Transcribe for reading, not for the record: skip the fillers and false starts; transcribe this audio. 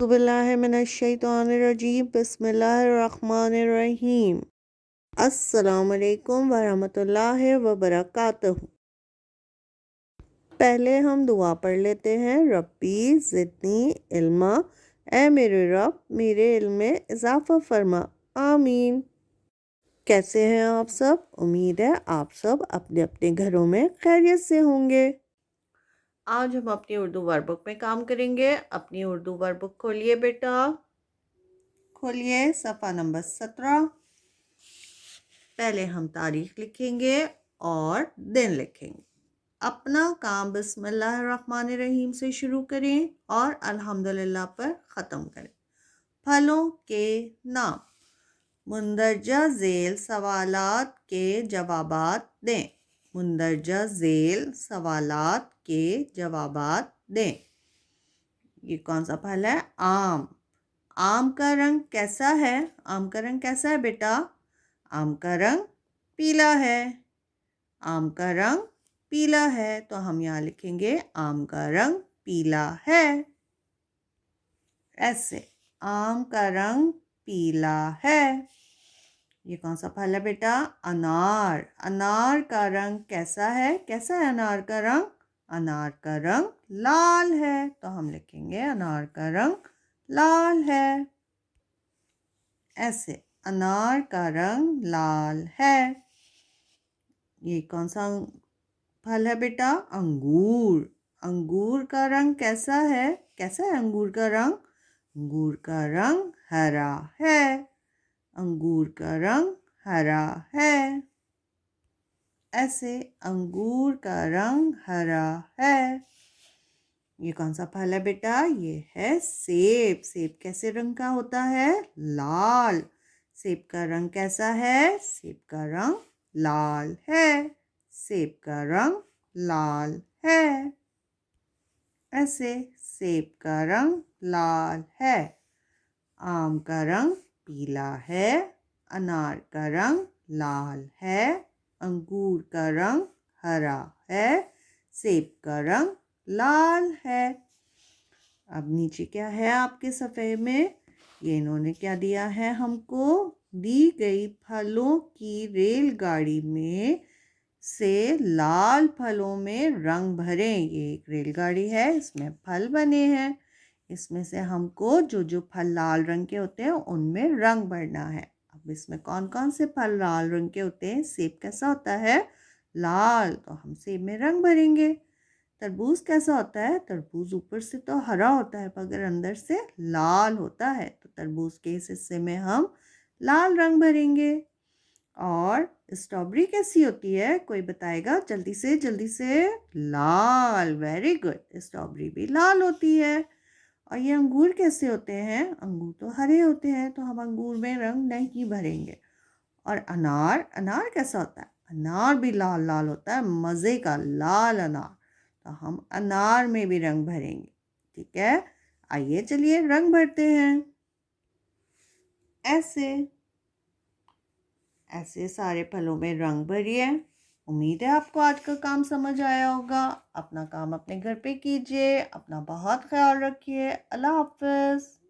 बिस्मिल्लाहिर्रहमानिर्रहीम बिस्मिल्लाहिर्रहमानिर्रहीम। अस्सलामुअलैकुम वरहमतुल्लाहि वबरकातुहू। पहले हम दुआ पढ़ लेते हैं। रब्बी ज़िदनी इल्मा, ए मेरे रब मेरे इल्म में इजाफ़ा फरमा, आमीन। कैसे हैं आप सब? उम्मीद है आप सब अपने अपने घरों में खैरियत से होंगे। आज हम अपनी उर्दू वर्कबुक में काम करेंगे। अपनी उर्दू वर्कबुक खोलिए बेटा, खोलिए सफ़ा नंबर 17। पहले हम तारीख लिखेंगे और दिन लिखेंगे। अपना काम बिस्मिल्लाहिर्रहमानिर्रहीम से शुरू करें और अल्हम्दुलिल्लाह पर ख़त्म करें। फलों के नाम। मुंदरजा ज़ेल सवालात के जवाबात दें। मुंदरजा ज़ेल सवालात के जवाबात दें। ये कौन सा फल है? आम। आम का रंग कैसा है? आम का रंग कैसा है बेटा? आम का रंग पीला है। आम का रंग पीला है, तो हम यहाँ लिखेंगे आम का रंग पीला है। ऐसे आम का रंग पीला है। ये कौन सा फल है बेटा? अनार। अनार का रंग कैसा है? कैसा है अनार का रंग? अनार का रंग लाल है, तो हम लिखेंगे अनार का रंग लाल है। ऐसे अनार का रंग लाल है। ये कौन सा फल है बेटा? अंगूर। अंगूर का रंग कैसा है? कैसा है अंगूर का रंग? अंगूर का रंग हरा है। अंगूर का रंग हरा है। ऐसे अंगूर का रंग हरा है। ये कौन सा फल है बेटा? ये है सेब। सेब कैसे रंग का होता है? लाल। सेब का रंग कैसा है? सेब का रंग लाल है। सेब का रंग लाल है। ऐसे सेब का रंग लाल है। आम का रंग पीला है। अनार का रंग लाल है। अंगूर का रंग हरा है। सेब का रंग लाल है। अब नीचे क्या है आपके सफ़े में? ये इन्होंने क्या दिया है हमको? दी गई फलों की रेलगाड़ी में से लाल फलों में रंग भरें। ये एक रेलगाड़ी है, इसमें फल बने हैं। इसमें से हमको जो जो फल लाल रंग के होते हैं उनमें रंग भरना है। अब इसमें कौन कौन से फल लाल रंग के होते हैं? सेब कैसा होता है? लाल, तो हम सेब में रंग भरेंगे। तरबूज कैसा होता है? तरबूज ऊपर से तो हरा होता है मगर अंदर से लाल होता है, तो तरबूज के इस हिस्से में हम लाल रंग भरेंगे। और स्ट्रॉबेरी कैसी होती है? कोई बताएगा? जल्दी से जल्दी से। लाल, वेरी गुड, स्ट्रॉबेरी भी लाल होती है। और ये अंगूर कैसे होते हैं? अंगूर तो हरे होते हैं, तो हम अंगूर में रंग नहीं भरेंगे। और अनार, अनार कैसा होता है? अनार भी लाल लाल होता है, मज़े का लाल अनार, तो हम अनार में भी रंग भरेंगे। ठीक है, आइए चलिए रंग भरते हैं। ऐसे ऐसे सारे फलों में रंग भरिए। उम्मीद है आपको आज का काम समझ आया होगा। अपना काम अपने घर पे कीजिए। अपना बहुत ख्याल रखिए। अल्लाह हाफ़िज़।